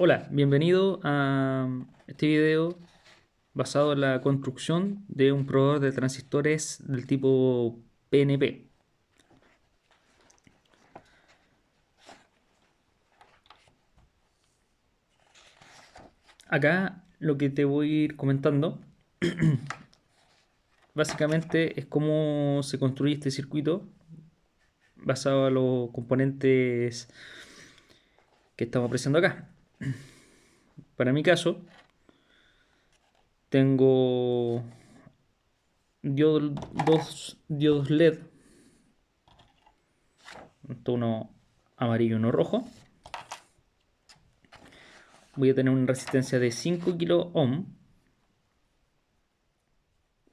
Hola, bienvenido a este video basado en la construcción de un probador de transistores del tipo PNP. Acá lo que te voy a ir comentando básicamente es cómo se construye este circuito basado en los componentes que estamos apreciando acá. Para mi caso, tengo dos diodos LED, uno amarillo y uno rojo. Voy a tener una resistencia de 5 kilo ohm.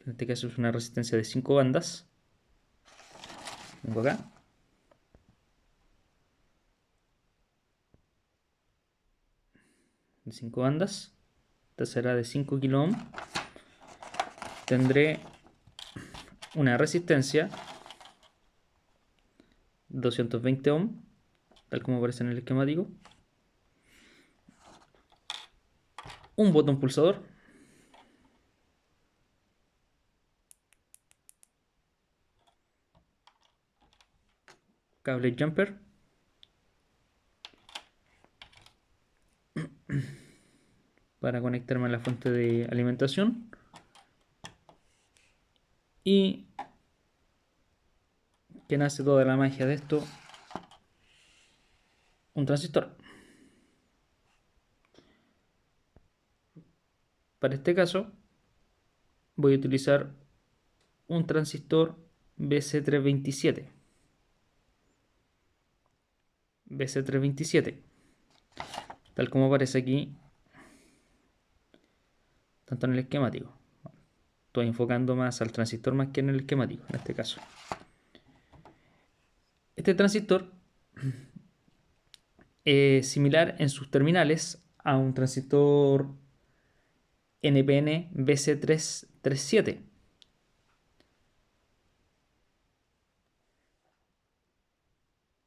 En este caso es una resistencia de 5 bandas. Vengo acá. De 5 bandas. Esta será de 5 kilo ohm. Tendré una resistencia 220 ohm, tal como aparece en el esquemático. Un botón pulsador. Cable jumper. Para conectarme a la fuente de alimentación. Y que nace toda la magia de esto, un transistor. Para este caso voy a utilizar un transistor BC327. BC327, tal como aparece aquí, tanto en el esquemático. Estoy enfocando más al transistor más que en el esquemático, en este caso. Este transistor es similar en sus terminales a un transistor NPN BC337.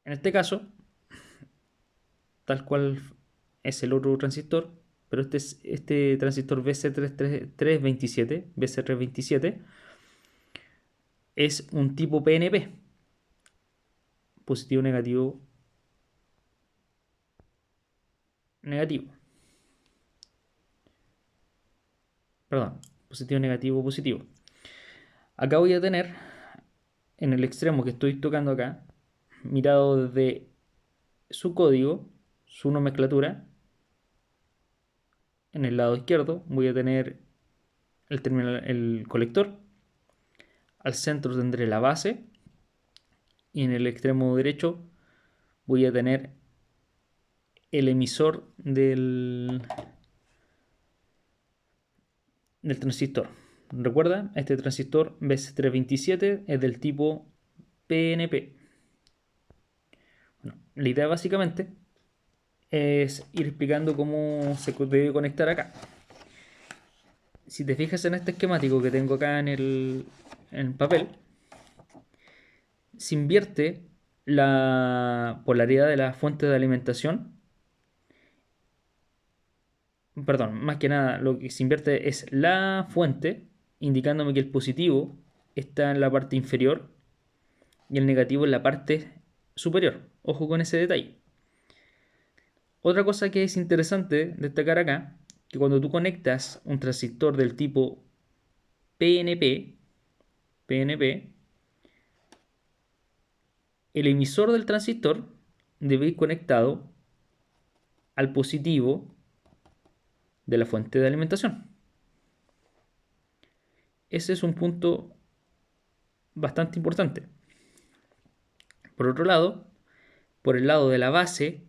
En este caso, tal cual es el otro transistor, pero este transistor BC327 es un tipo PNP, positivo, negativo, negativo. Perdón, positivo, negativo, positivo. Acá voy a tener, en el extremo que estoy tocando acá, mirado desde su código, su nomenclatura, en el lado izquierdo voy a tener el colector, al centro tendré la base y en el extremo derecho voy a tener el emisor del transistor. Recuerda, este transistor BC327 es del tipo PNP. Bueno, la idea básicamente es ir explicando cómo se debe conectar acá. Si te fijas en este esquemático que tengo acá en el papel, se invierte la polaridad de la fuente de alimentación. Perdón, más que nada lo que se invierte es la fuente, indicándome que el positivo está en la parte inferior y el negativo en la parte superior. Ojo con ese detalle. Otra cosa que es interesante destacar acá, que cuando tú conectas un transistor del tipo PNP, el emisor del transistor debe ir conectado al positivo de la fuente de alimentación. Ese es un punto bastante importante. Por otro lado, por el lado de la base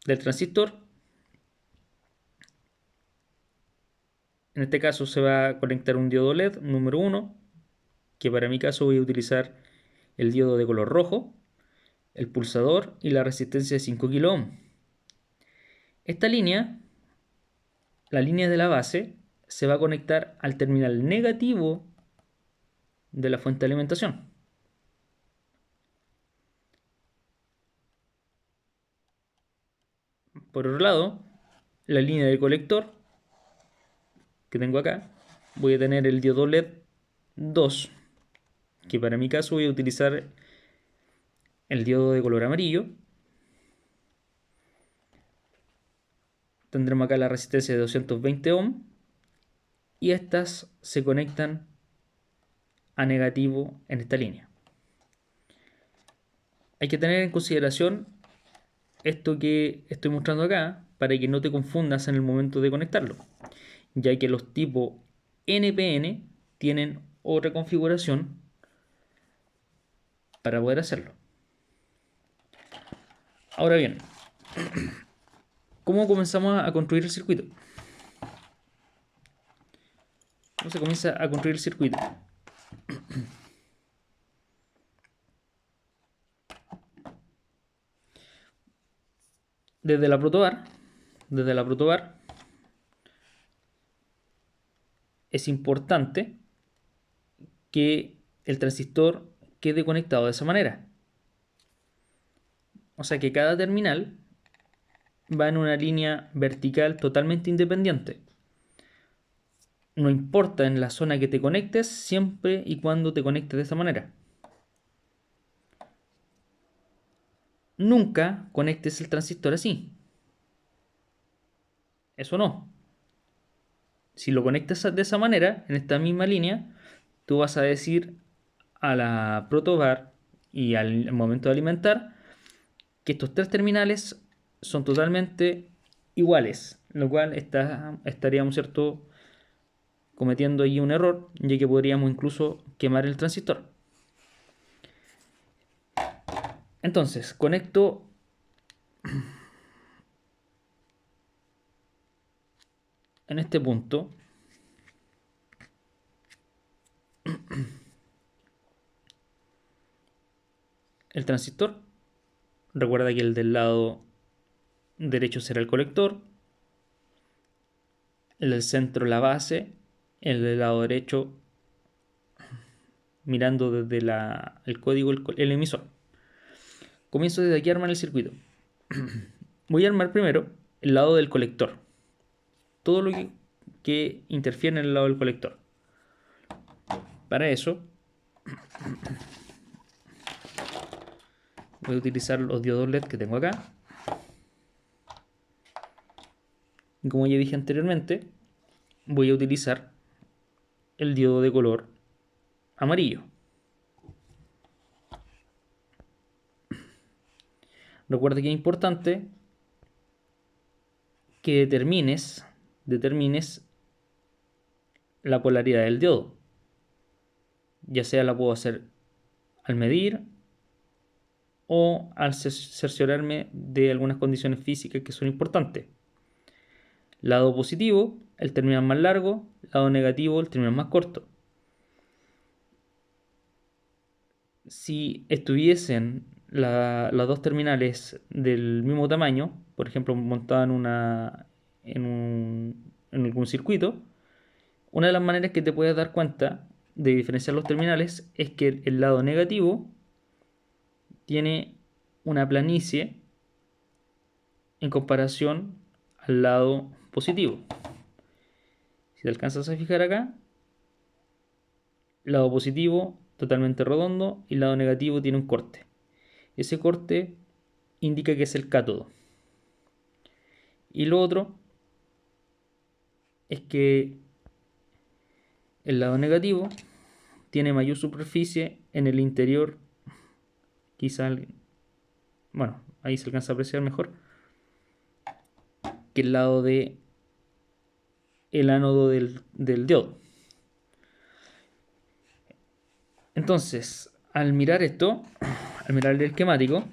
del transistor, en este caso se va a conectar un diodo LED número 1, que para mi caso voy a utilizar el diodo de color rojo, el pulsador y la resistencia de 5 kilo ohm. Esta línea, la línea de la base, se va a conectar al terminal negativo de la fuente de alimentación. Por otro lado, la línea de colector que tengo acá, voy a tener el diodo LED 2, que para mi caso voy a utilizar el diodo de color amarillo. Tendremos acá la resistencia de 220 ohm y estas se conectan a negativo en esta línea. Hay que tener en consideración esto que estoy mostrando acá para que no te confundas en el momento de conectarlo, ya que los tipos NPN tienen otra configuración para poder hacerlo. Ahora bien, ¿cómo comenzamos a construir el circuito? ¿Cómo se comienza a construir el circuito? Desde la protobar es importante que el transistor quede conectado de esa manera. O sea que cada terminal va en una línea vertical totalmente independiente. No importa en la zona que te conectes, siempre y cuando te conectes de esta manera. Nunca conectes el transistor así. Eso no. Si lo conectas de esa manera, en esta misma línea, tú vas a decir a la protobar y al momento de alimentar que estos tres terminales son totalmente iguales, lo cual estaríamos, ¿cierto?, cometiendo ahí un error, ya que podríamos incluso quemar el transistor. Entonces, conecto en este punto el transistor. Recuerda que el del lado derecho será el colector, el del centro la base, el del lado derecho mirando desde el código el emisor. Comienzo desde aquí a armar el circuito. Voy a armar primero el lado del colector, todo lo que interfiere en el lado del colector. Para eso voy a utilizar los diodos LED que tengo acá. Y como ya dije anteriormente, voy a utilizar el diodo de color amarillo. Recuerda que es importante que determines la polaridad del diodo. Ya sea la puedo hacer al medir o al cerciorarme de algunas condiciones físicas que son importantes. Lado positivo, el terminal más largo; lado negativo, el terminal más corto. Si estuviesen las dos terminales del mismo tamaño, por ejemplo montadas en algún circuito, una de las maneras que te puedes dar cuenta de diferenciar los terminales es que el lado negativo tiene una planicie en comparación al lado positivo. Si te alcanzas a fijar acá, lado positivo totalmente redondo y el lado negativo tiene un corte. Ese corte indica que es el cátodo. Y lo otro es que el lado negativo tiene mayor superficie en el interior, quizá, bueno, ahí se alcanza a apreciar mejor, que el lado de el ánodo del diodo. Entonces, al mirar esto, al mirar el esquemático,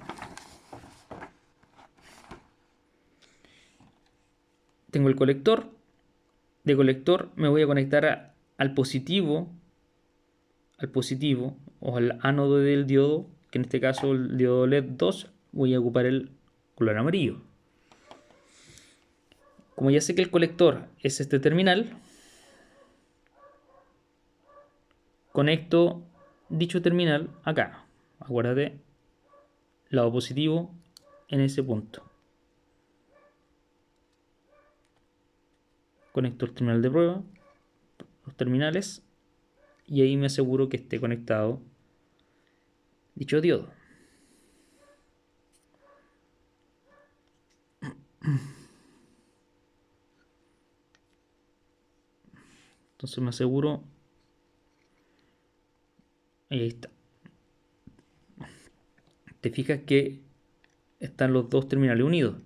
tengo el colector. De colector me voy a conectar al positivo o al ánodo del diodo, que en este caso el diodo LED 2, voy a ocupar el color amarillo. Como ya sé que el colector es este terminal, conecto dicho terminal acá. Acuérdate, lado positivo en ese punto. conecto el terminal de prueba, los terminales, y ahí me aseguro que esté conectado dicho diodo. Entonces me aseguro, ahí está. Te fijas que están los dos terminales unidos.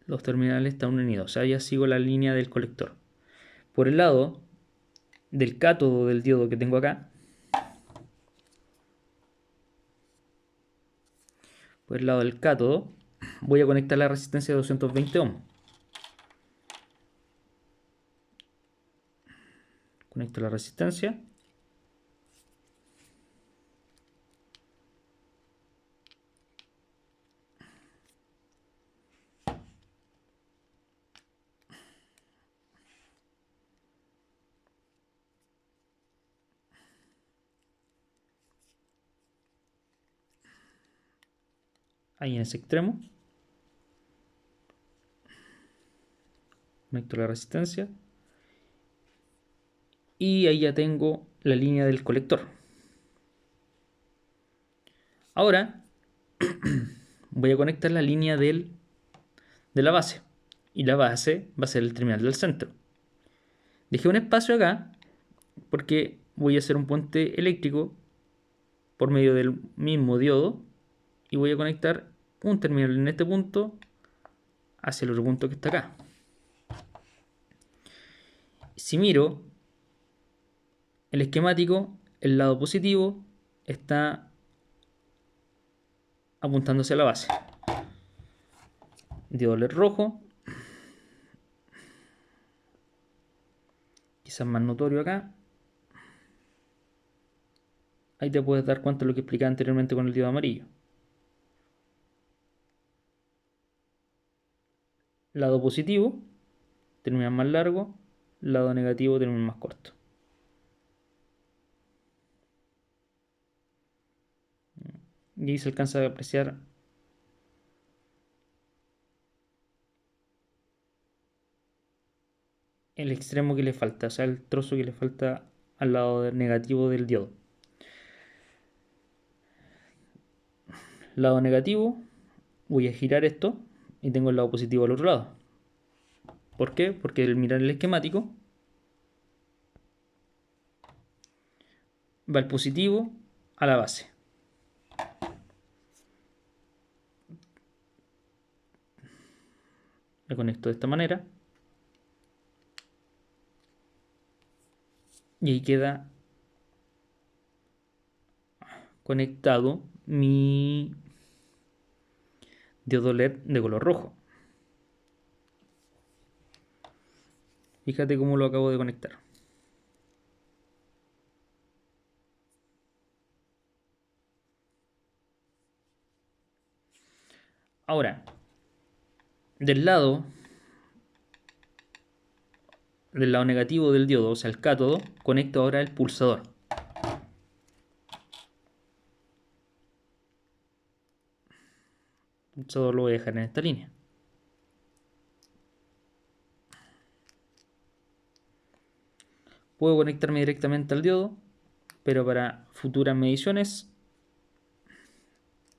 Los terminales están unidos, o sea, ya sigo la línea del colector. Por el lado del cátodo del diodo que tengo acá, por el lado del cátodo, voy a conectar la resistencia de 220 ohms. Conecto la resistencia. Ahí en ese extremo. Conecto la resistencia. Y ahí ya tengo la línea del colector. Ahora voy a conectar la línea de la base. Y la base va a ser el terminal del centro. Dejé un espacio acá porque voy a hacer un puente eléctrico por medio del mismo diodo y voy a conectar un terminal en este punto hacia el otro punto que está acá. Si miro el esquemático, el lado positivo está apuntándose a la base. Diodo LED rojo, quizás más notorio acá. Ahí te puedes dar cuenta de lo que explicaba anteriormente con el diodo amarillo. Lado positivo, terminal más largo. Lado negativo, terminal más corto. Y ahí se alcanza a apreciar el extremo que le falta, o sea, el trozo que le falta al lado negativo del diodo. Lado negativo, voy a girar esto y tengo el lado positivo al otro lado. ¿Por qué? Porque al mirar el esquemático va el positivo a la base. Me conecto de esta manera y ahí queda conectado mi diodo LED de color rojo. Fíjate cómo lo acabo de conectar. Ahora, del lado negativo del diodo, o sea, el cátodo, conecto ahora el pulsador. El pulsador lo voy a dejar en esta línea. Puedo conectarme directamente al diodo, pero para futuras mediciones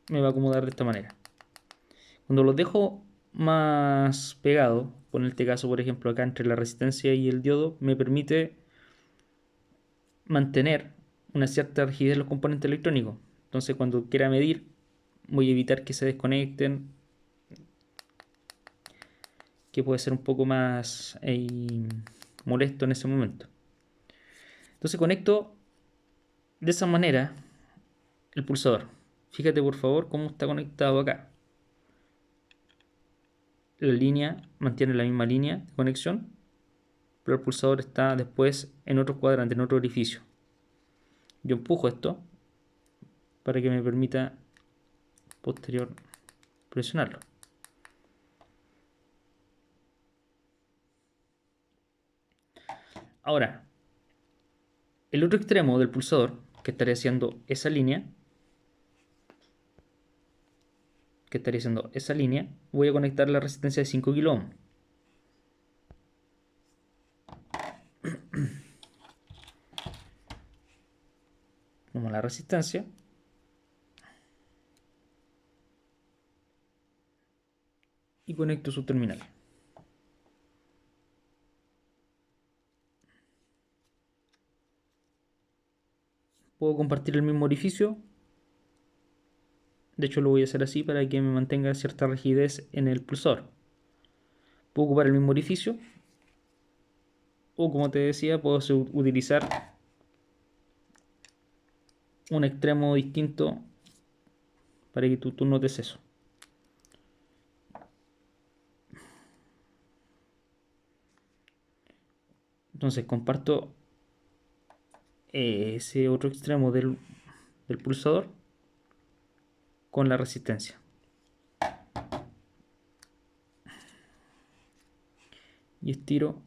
me va a acomodar de esta manera. Cuando los dejo más pegados, en este caso por ejemplo acá entre la resistencia y el diodo, me permite mantener una cierta rigidez en los componentes electrónicos. Entonces cuando quiera medir voy a evitar que se desconecten, que puede ser un poco más molesto en ese momento. Entonces conecto de esa manera el pulsador. Fíjate por favor cómo está conectado acá. La línea mantiene la misma línea de conexión, pero el pulsador está después en otro cuadrante, en otro orificio. Yo empujo esto para que me permita posterior presionarlo. Ahora, el otro extremo del pulsador, que estaría haciendo esa línea, que estaría siendo esa línea, voy a conectar la resistencia de 5 kilo ohm. Como la resistencia. Y conecto su terminal. Puedo compartir el mismo orificio. De hecho lo voy a hacer así para que me mantenga cierta rigidez en el pulsador. Puedo ocupar el mismo orificio. O como te decía, puedo utilizar un extremo distinto para que tú notes eso. Entonces comparto ese otro extremo del pulsador con la resistencia. Y estiro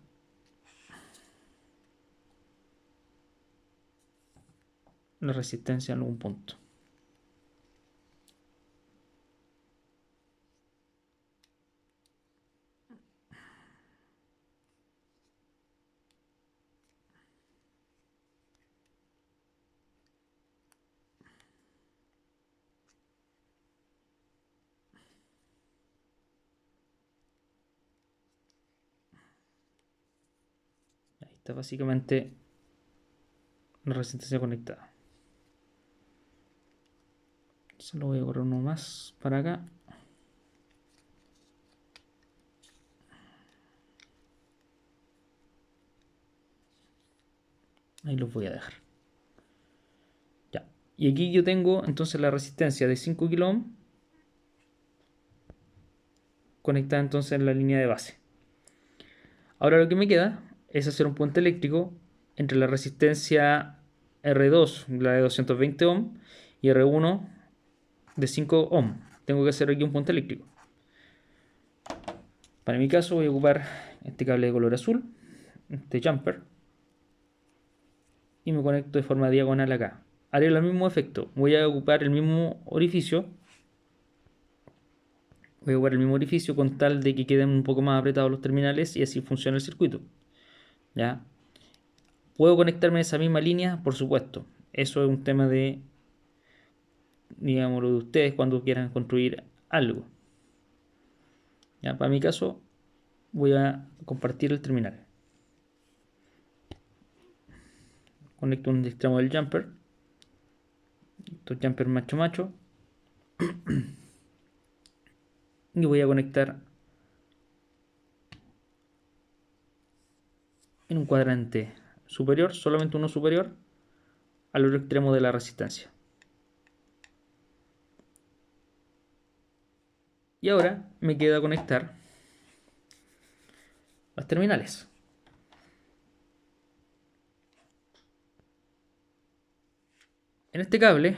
la resistencia en algún punto. Ahí está básicamente la resistencia conectada. Solo voy a correr uno más para acá. Ahí los voy a dejar. Ya. Y aquí yo tengo entonces la resistencia de 5 kilo ohm conectada entonces en la línea de base. Ahora lo que me queda es hacer un puente eléctrico entre la resistencia R2, la de 220 ohm, y R1 de 5 ohm. Tengo que hacer aquí un puente eléctrico. Para mi caso voy a ocupar este cable de color azul, este jumper, y me conecto de forma diagonal acá. Haré el mismo efecto. Voy a ocupar el mismo orificio. Voy a ocupar el mismo orificio con tal de que queden un poco más apretados los terminales y así funciona el circuito. ¿Ya? ¿Puedo conectarme a esa misma línea? Por supuesto. Eso es un tema de, digamos, de ustedes cuando quieran construir algo. ¿Ya? Para mi caso, voy a compartir el terminal. Conecto un extremo del jumper. Esto es jumper macho macho. Y voy a conectar en un cuadrante superior, solamente uno superior, al otro extremo de la resistencia. Y ahora me queda conectar las terminales. En este cable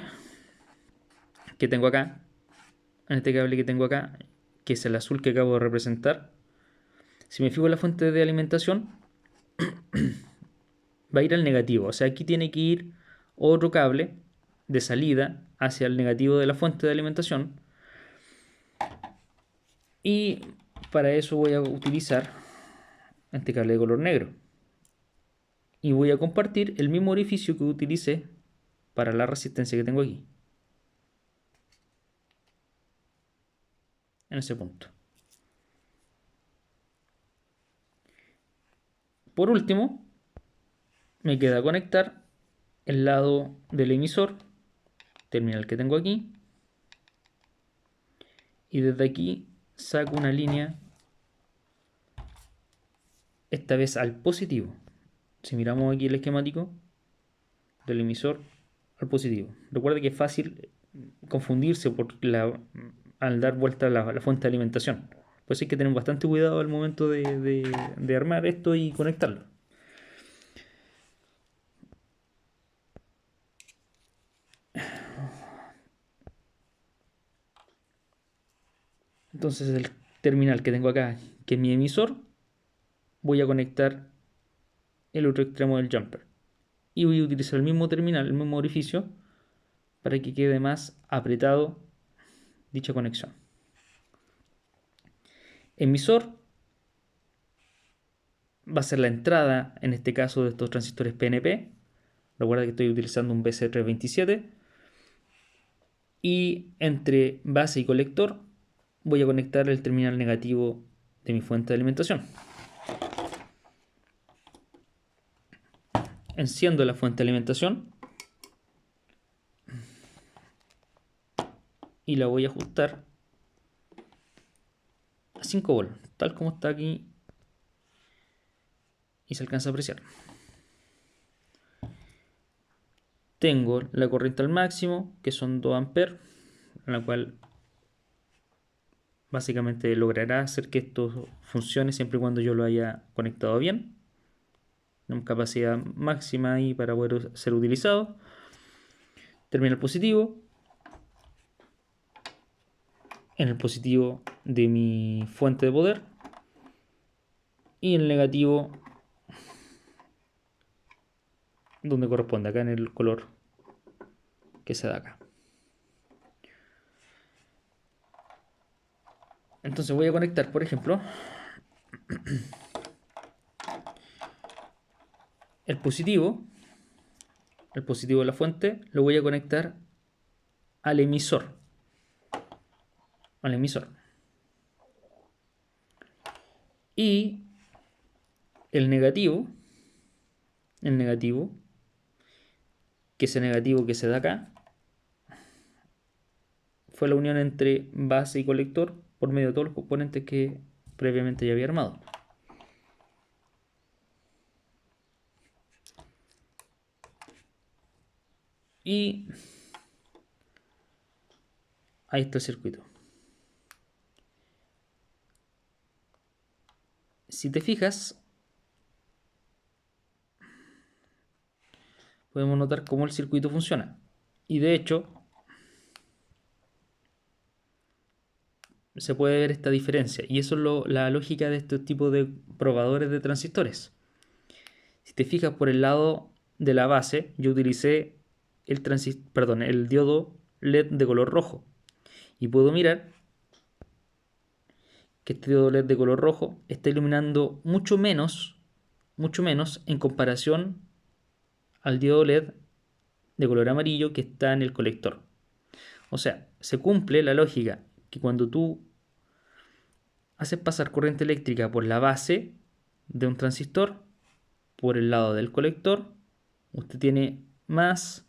que tengo acá, que es el azul que acabo de representar, si me fijo en la fuente de alimentación, va a ir al negativo. O sea, aquí tiene que ir otro cable de salida hacia el negativo de la fuente de alimentación. Y para eso voy a utilizar este cable de color negro. Y voy a compartir el mismo orificio que utilicé para la resistencia que tengo aquí. En ese punto. Por último, me queda conectar el lado del emisor, terminal que tengo aquí. Y desde aquí saco una línea, esta vez al positivo. Si miramos aquí el esquemático del emisor al positivo. Recuerda que es fácil confundirse al dar vuelta a la fuente de alimentación. Pues hay que tener bastante cuidado al momento de armar esto y conectarlo. Entonces el terminal que tengo acá, que es mi emisor, voy a conectar el otro extremo del jumper. Y voy a utilizar el mismo terminal, el mismo orificio, para que quede más apretado dicha conexión. Emisor va a ser la entrada, en este caso, de estos transistores PNP. Recuerda que estoy utilizando un BC327. Y entre base y colector voy a conectar el terminal negativo de mi fuente de alimentación. Enciendo la fuente de alimentación y la voy a ajustar a 5 volts, tal como está aquí y se alcanza a apreciar. Tengo la corriente al máximo, que son 2 amperes, la cual básicamente logrará hacer que esto funcione siempre y cuando yo lo haya conectado bien. Tenemos capacidad máxima ahí para poder ser utilizado. Terminal positivo. En el positivo de mi fuente de poder. Y el negativo donde corresponde, acá en el color que se da acá. Entonces voy a conectar, por ejemplo, el positivo de la fuente, lo voy a conectar al emisor. Y el negativo, que ese negativo que se da acá, fue la unión entre base y colector por medio de todos los componentes que previamente ya había armado. Y ahí está el circuito. Si te fijas, podemos notar cómo el circuito funciona. Y de hecho, se puede ver esta diferencia. Y eso es la lógica de este tipo de probadores de transistores. Si te fijas por el lado de la base, yo utilicé el diodo LED de color rojo. Y puedo mirar que este diodo LED de color rojo está iluminando mucho menos en comparación al diodo LED de color amarillo que está en el colector. O sea, se cumple la lógica que cuando tú haces pasar corriente eléctrica por la base de un transistor, por el lado del colector, usted tiene más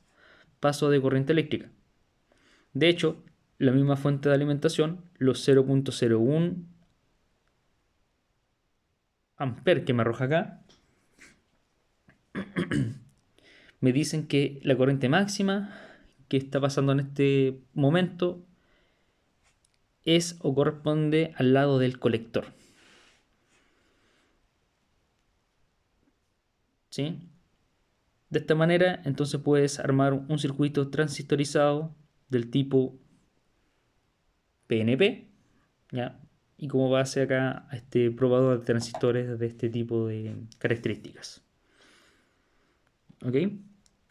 paso de corriente eléctrica. De hecho, la misma fuente de alimentación, los 0.01 amperes que me arroja acá, me dicen que la corriente máxima que está pasando en este momento es o corresponde al lado del colector. ¿Sí? De esta manera, entonces puedes armar un circuito transistorizado del tipo PNP, ¿ya? Y como base acá a este probador de transistores de este tipo de características. ¿Ok?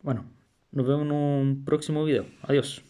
Bueno, nos vemos en un próximo video. Adiós.